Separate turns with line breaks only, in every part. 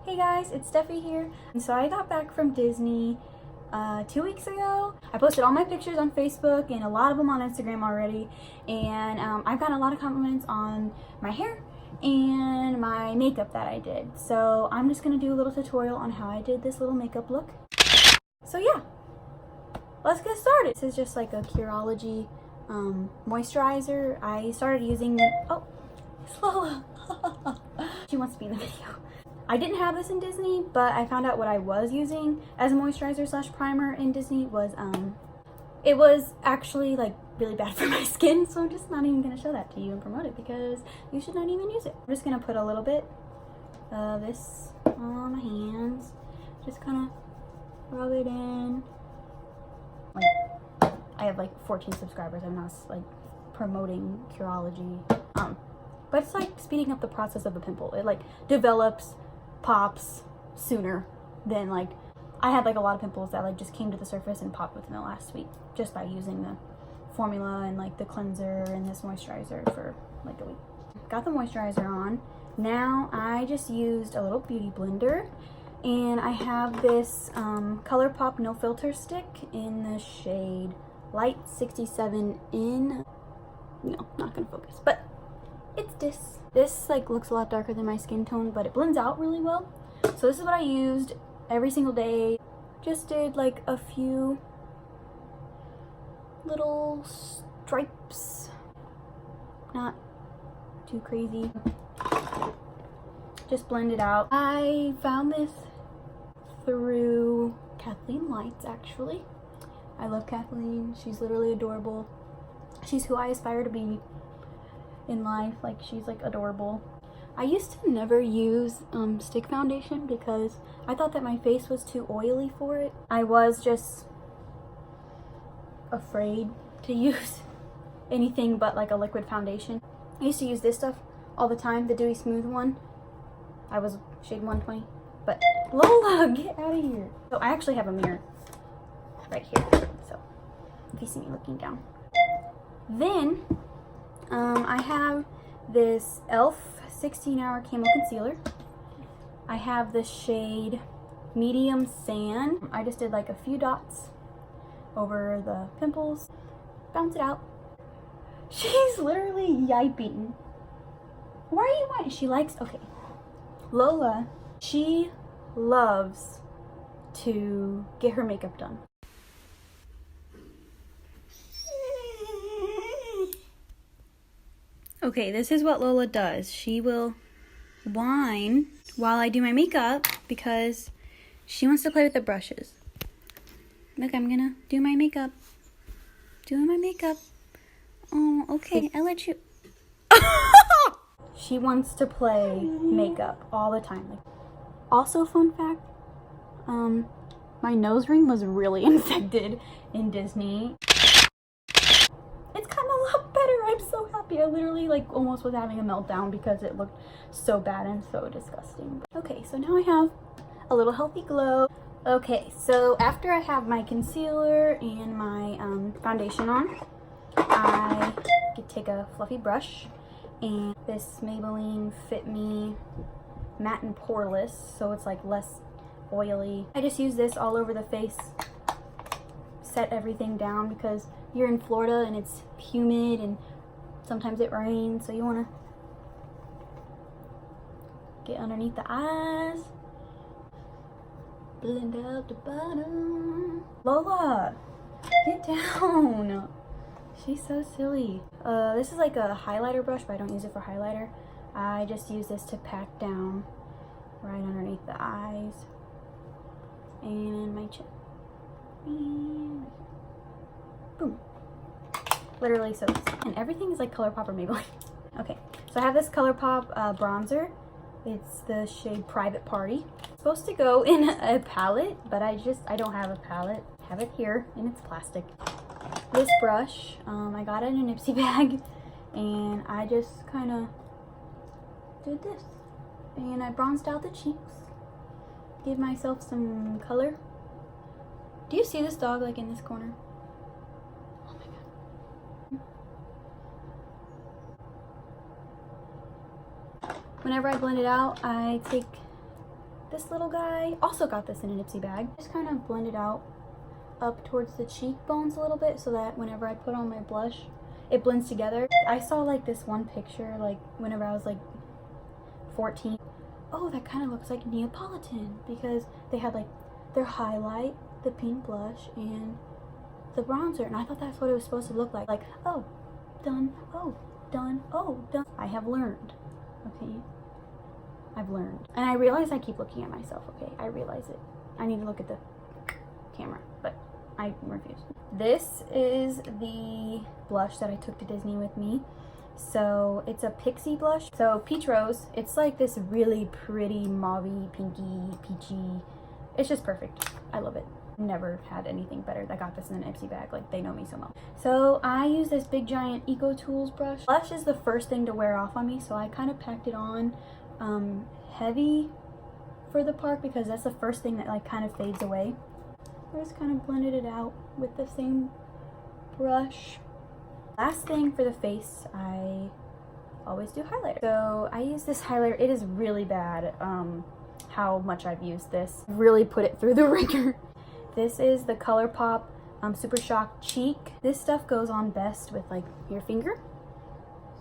Hey guys, it's Steffi here. And so I got back from Disney 2 weeks ago. I posted all my pictures on Facebook and a lot of them on Instagram already. And I've gotten a lot of compliments on my hair and my makeup that I did. So I'm just gonna do a little tutorial on how I did this little makeup look. So yeah, let's get started. This is just like a Curology moisturizer. I started using it. Oh, Slola. She wants to be in the video. I didn't have this in Disney, but I found out what I was using as a moisturizer slash primer in Disney was, it was actually like really bad for my skin. So I'm just not even gonna show that to you and promote it because you should not even use it. I'm just gonna put a little bit of this on my hands. Just kind of rub it in. Like, I have like 14 subscribers. I'm not like promoting Curology. But it's like speeding up the process of the pimple. It like develops, pops sooner than like, I had like a lot of pimples that like just came to the surface and popped within the last week just by using the formula and like the cleanser and this moisturizer for like a week. Got the moisturizer on. Now I just used a little beauty blender and I have this ColourPop No Filter stick in the shade Light 67 in, no, not gonna focus, but it's this. This like looks a lot darker than my skin tone, but it blends out really well. So this is what I used every single day. Just did like a few little stripes. Not too crazy. Just blend it out. I found this through Kathleen Lights actually. I love Kathleen. She's literally adorable. She's who I aspire to be in life. Like, she's like adorable. I used to never use stick foundation because I thought that my face was too oily for it. I was just afraid to use anything but like a liquid foundation. I used to use this stuff all the time, the Dewy Smooth one. I was shade 120, but Lola, get out of here. So I actually have a mirror right here, so if you see me looking down. Then I have this e.l.f. 16-hour camo concealer. I have the shade Medium Sand. I just did like a few dots over the pimples. Bounce it out. She's literally yiping. Why are you whining? She likes, okay. Lola, she loves to get her makeup done. Okay, this is what Lola does. She will whine while I do my makeup because she wants to play with the brushes. Look, I'm gonna do my makeup. Doing my makeup. Oh, okay, I'll let you. She wants to play makeup all the time. Like, also, fun fact, my nose ring was really infected in Disney. I'm so happy. I literally like almost was having a meltdown because it looked so bad and so disgusting. Okay, so now I have a little healthy glow. Okay, so after I have my concealer and my foundation on, I could take a fluffy brush and this Maybelline Fit Me Matte and Poreless, so it's like less oily. I just use this all over the face, set everything down because you're in Florida and it's humid and sometimes it rains, so you want to get underneath the eyes, blend out the bottom. Lola, get down. She's so silly. This is like a highlighter brush, but I don't use it for highlighter. I just use this to pat down right underneath the eyes and my chin. And boom. Literally so easy. And everything is like ColourPop or Maybelline. Okay, so I have this ColourPop bronzer. It's the shade Private Party. It's supposed to go in a palette, but I don't have a palette. I have it here, and it's plastic. This brush, I got it in a Nipsey bag, and I just kind of did this. And I bronzed out the cheeks. Give myself some color. Do you see this dog like in this corner? Whenever I blend it out, I take this little guy. Also got this in an Ipsy bag. Just kind of blend it out up towards the cheekbones a little bit so that whenever I put on my blush, it blends together. I saw like this one picture like whenever I was like 14. Oh, that kind of looks like Neapolitan because they had like their highlight, the pink blush, and the bronzer, and I thought that's what it was supposed to look like. Like, oh, done, oh, done, oh, done. I have learned, okay? I've learned. And I realize I keep looking at myself, okay? I realize it. I need to look at the camera, but I refuse. This is the blush that I took to Disney with me. So it's a Pixie blush. So Peach Rose, it's like this really pretty mauvey, pinky, peachy. It's just perfect. I love it. Never had anything better. I got this in an Ipsy bag, like they know me so well. So I use this big giant Eco Tools brush. Blush is the first thing to wear off on me, so I kind of packed it on heavy for the park because that's the first thing that like kind of fades away. I just kind of blended it out with the same brush. Last thing for the face, I always do highlighter. So I use this highlighter. It is really bad how much I've used this. Really put it through the ringer. This is the ColourPop Super Shock Cheek. This stuff goes on best with like your finger.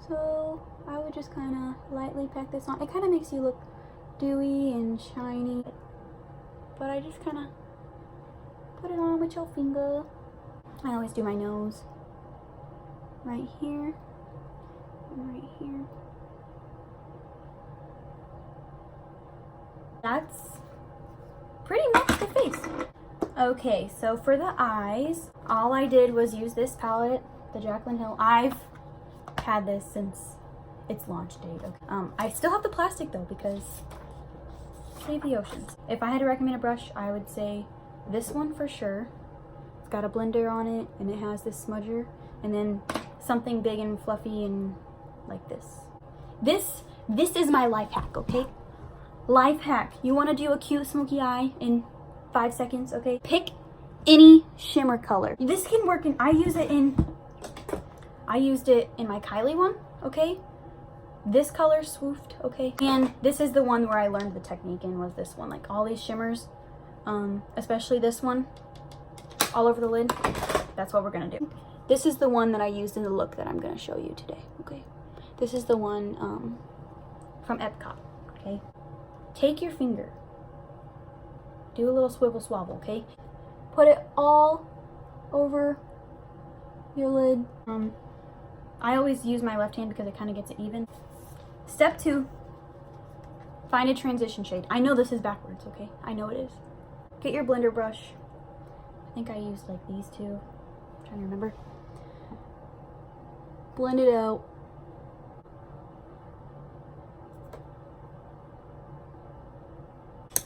So I would just kind of lightly pack this on. It kind of makes you look dewy and shiny. But I just kind of put it on with your finger. I always do my nose. Right here. And right here. That's pretty much the face. Okay, so for the eyes, all I did was use this palette, the Jaclyn Hill. I've had this since its launch date. Okay. I still have the plastic though because save the oceans. If I had to recommend a brush, I would say this one for sure. It's got a blender on it and it has this smudger, and then something big and fluffy and like this. This is my life hack, okay? Life hack. You want to do a cute smoky eye in 5 seconds, okay? Pick any shimmer color. This can work in, I used it in my Kylie one, okay? This color swoofed, okay? And this is the one where I learned the technique in, was this one. Like all these shimmers, especially this one, all over the lid. That's what we're gonna do. This is the one that I used in the look that I'm gonna show you today, okay? This is the one from Epcot, okay? Take your finger, do a little swivel swavel, okay? Put it all over your lid. I always use my left hand because it kind of gets it even. Step 2, find a transition shade. I know this is backwards, okay? I know it is. Get your blender brush. I think I used like these two. I'm trying to remember. Blend it out.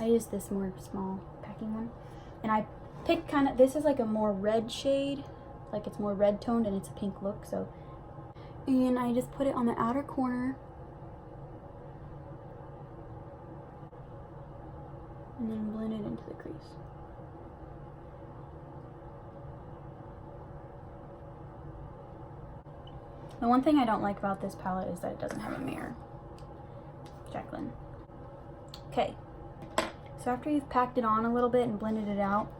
I use this more small packing one. And I picked kind of, this is like a more red shade. Like it's more red toned and it's a pink look, so. And I just put it on the outer corner. And then blend it into the crease. The one thing I don't like about this palette is that it doesn't have a mirror. Jaclyn. Okay. So after you've packed it on a little bit and blended it out,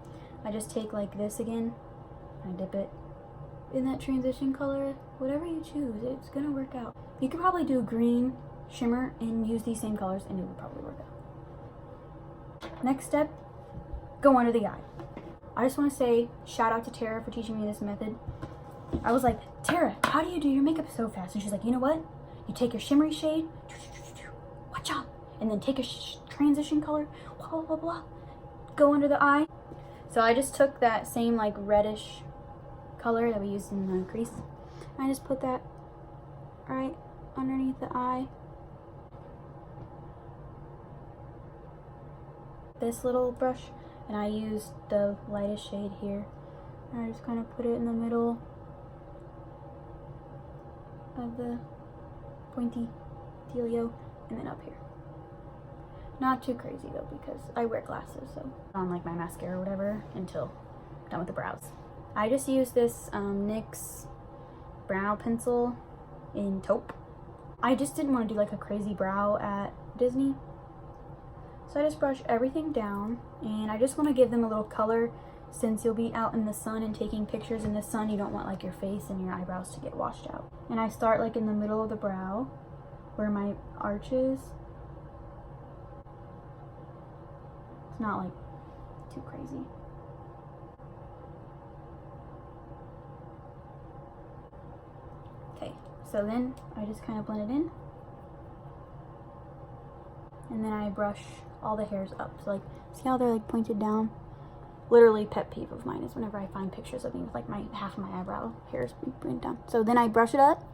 I just take like this again. I dip it in that transition color. Whatever you choose, it's gonna work out. You could probably do green shimmer and use these same colors and it would probably work out. Next step, go under the eye. I just want to say shout out to Tara for teaching me this method. I was like, Tara, how do you do your makeup so fast? And she's like, you know what? You take your shimmery shade, watch out, and then take a transition color, blah, blah, blah, go under the eye. So I just took that same like reddish color that we used in the crease. And I just put that right underneath the eye. This little brush, and I used the lightest shade here. And I just kind of put it in the middle of the pointy dealio, and then up here. Not too crazy though, because I wear glasses, so on like my mascara or whatever until I'm done with the brows. I just use this NYX brow pencil in taupe. I just didn't want to do like a crazy brow at Disney, So I just brush everything down, and I just want to give them a little color. Since you'll be out in the sun and taking pictures in the sun, you don't want like your face and your eyebrows to get washed out. And I start like in the middle of the brow where my arch is. It's not like too crazy. Okay, so then I just kind of blend it in. And then I brush all the hairs up. So like, see how they're like pointed down? Literally pet peeve of mine is whenever I find pictures of me with like my half of my eyebrow hairs pointed down. So then I brush it up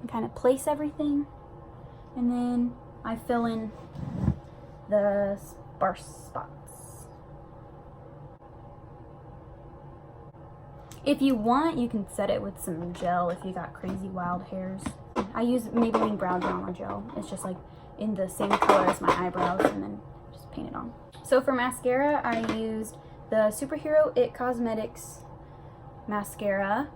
and kind of place everything. And then I fill in the sparse spots. If you want, you can set it with some gel if you got crazy wild hairs. I use Maybelline Brow Drama Gel. It's just like in the same color as my eyebrows, and then just paint it on. So for mascara, I used the Superhero It Cosmetics mascara.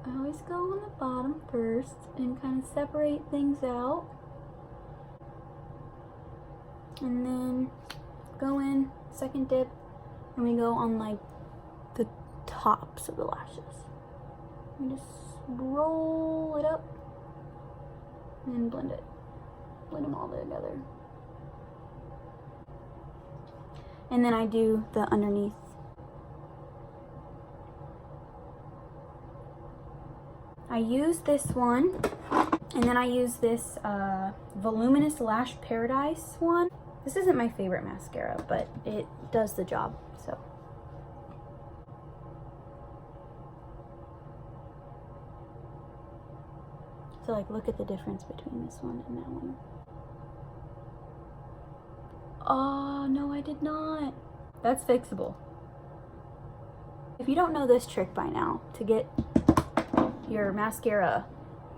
I always go on the bottom first and kind of separate things out. And then go in, second dip, and we go on like the tops of the lashes. We just roll it up and blend it. Blend them all together. And then I do the underneath. I use this one, and then I use this Voluminous Lash Paradise one. This isn't my favorite mascara, but it does the job, so. So like, look at the difference between this one and that one. Oh, no, I did not. That's fixable. If you don't know this trick by now, to get your mascara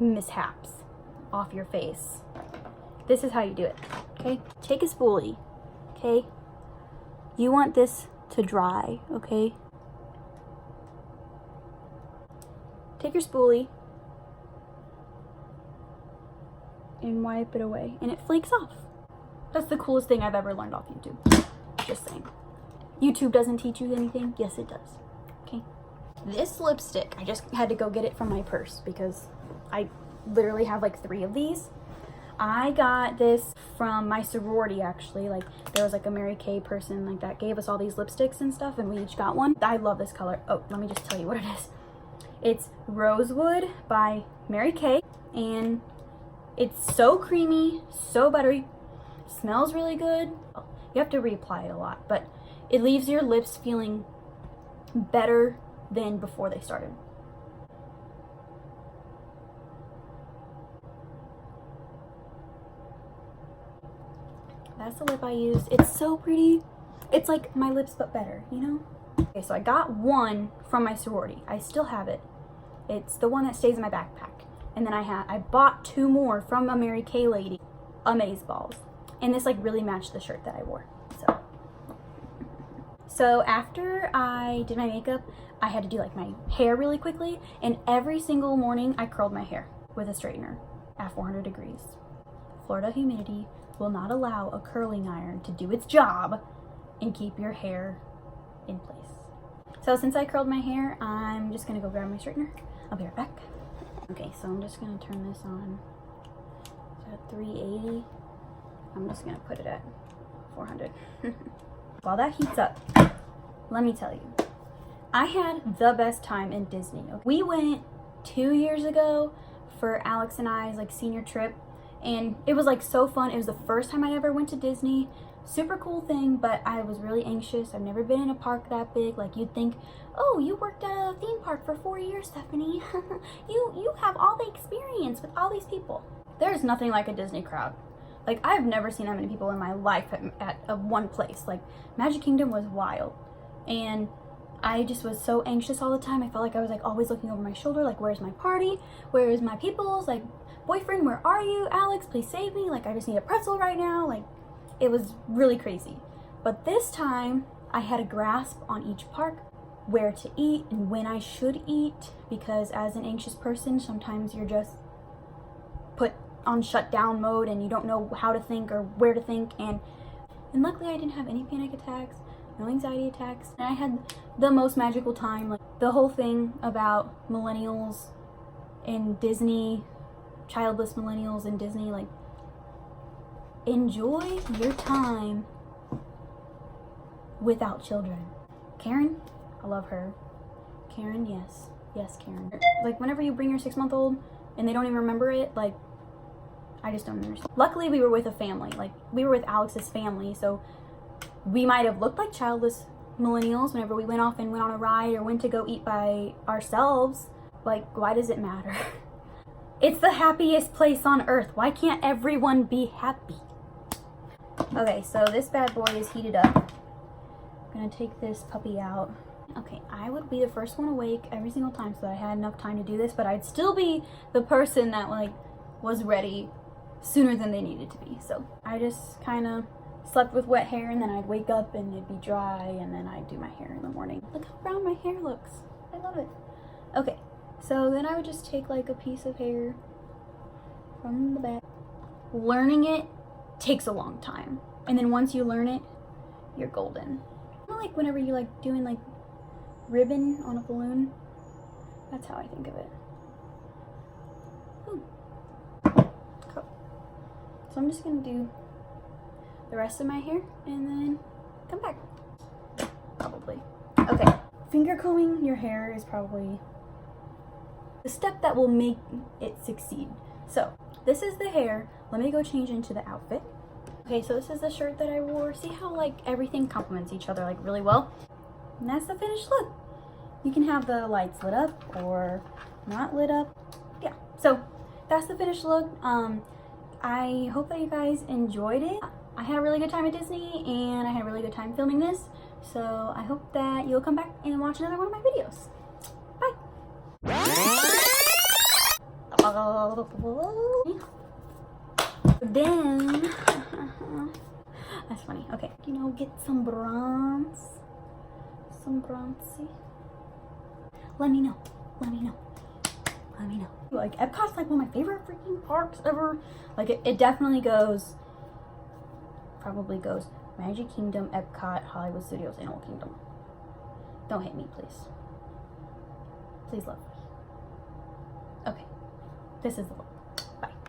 mishaps off your face, this is how you do it, okay? Take a spoolie, okay? You want this to dry, okay? Take your spoolie and wipe it away, and it flakes off. That's the coolest thing I've ever learned off YouTube. Just saying. YouTube doesn't teach you anything? Yes, it does. Okay. This lipstick, I just had to go get it from my purse because I literally have like 3 of these. I got this from my sorority, actually. Like, there was like a Mary Kay person like that gave us all these lipsticks and stuff, and we each got one. I love this color. Oh, let me just tell you what it is. It's Rosewood by Mary Kay, and it's so creamy, so buttery. Smells really good. You have to reapply it a lot, but it leaves your lips feeling better than before they started. That's the lip I used. It's so pretty. It's like my lips but better, you know? Okay, so I got one from my sorority. I still have it. It's the one that stays in my backpack. And then I bought 2 more from a Mary Kay lady. Amazeballs. And this like really matched the shirt that I wore. So after I did my makeup, I had to do like my hair really quickly, and every single morning I curled my hair with a straightener at 400 degrees. Florida humidity will not allow a curling iron to do its job and keep your hair in place. So since I curled my hair, I'm just gonna go grab my straightener. I'll be right back. Okay, so I'm just gonna turn this on. It's at 380. I'm just gonna put it at 400. While that heats up, let me tell you, I had the best time in Disney. We went 2 years ago for Alex and I's like senior trip, and it was like so fun. It was the first time I ever went to Disney. Super cool thing, but I was really anxious. I've never been in a park that big. Like, you'd think, oh, you worked at a theme park for 4 years, Stephanie. you have all the experience with all these people. There's nothing like a Disney crowd. Like, I've never seen that many people in my life at one place. Like, Magic Kingdom was wild. And I just was so anxious all the time. I felt like I was like always looking over my shoulder, like, where's my party? Where is my peoples? Like, boyfriend, where are you? Alex, please save me. Like, I just need a pretzel right now. Like, it was really crazy. But this time, I had a grasp on each park, where to eat and when I should eat, because as an anxious person, sometimes you're just put on shutdown mode and you don't know how to think or where to think. And luckily I didn't have any panic attacks, no anxiety attacks, and I had the most magical time. Like the whole thing about millennials in Disney, childless millennials in Disney, like enjoy your time without children. Karen, I love her. Karen, yes. Yes, Karen. Like whenever you bring your 6-month-old and they don't even remember it, like I just don't understand. Luckily we were with a family, like we were with Alex's family, so we might have looked like childless millennials whenever we went off and went on a ride or went to go eat by ourselves. Like, why does it matter? It's the happiest place on earth. Why can't everyone be happy? Okay, so this bad boy is heated up. I'm gonna take this puppy out. Okay, I would be the first one awake every single time so that I had enough time to do this, but I'd still be the person that like was ready sooner than they needed to be. So I just kind of slept with wet hair, and then I'd wake up and it'd be dry, and then I'd do my hair in the morning. Look how brown my hair looks. I love it. Okay, so then I would just take like a piece of hair from the back. Learning it takes a long time, and then once you learn it, you're golden. Not like whenever you like doing like ribbon on a balloon. That's how I think of it. Cool. So I'm just gonna do the rest of my hair and then come back. Probably. Okay. Finger combing your hair is probably the step that will make it succeed. So this is the hair. Let me go change into the outfit. Okay, so this is the shirt that I wore. See how like everything complements each other like really well? And that's the finished look. You can have the lights lit up or not lit up. Yeah, so that's the finished look. I hope that you guys enjoyed it. I had a really good time at Disney and I had a really good time filming this. So I hope that you'll come back and watch another one of my videos. Bye. Then, that's funny. Okay, you know, get some bronze. Some bronzy. Let me know. Let me know. Let me know. Like, Epcot's like one of my favorite freaking parks ever. Like, it definitely goes, probably goes Magic Kingdom, Epcot, Hollywood Studios, Animal Kingdom. Don't hate me, please. Please love me. Okay. This is the look.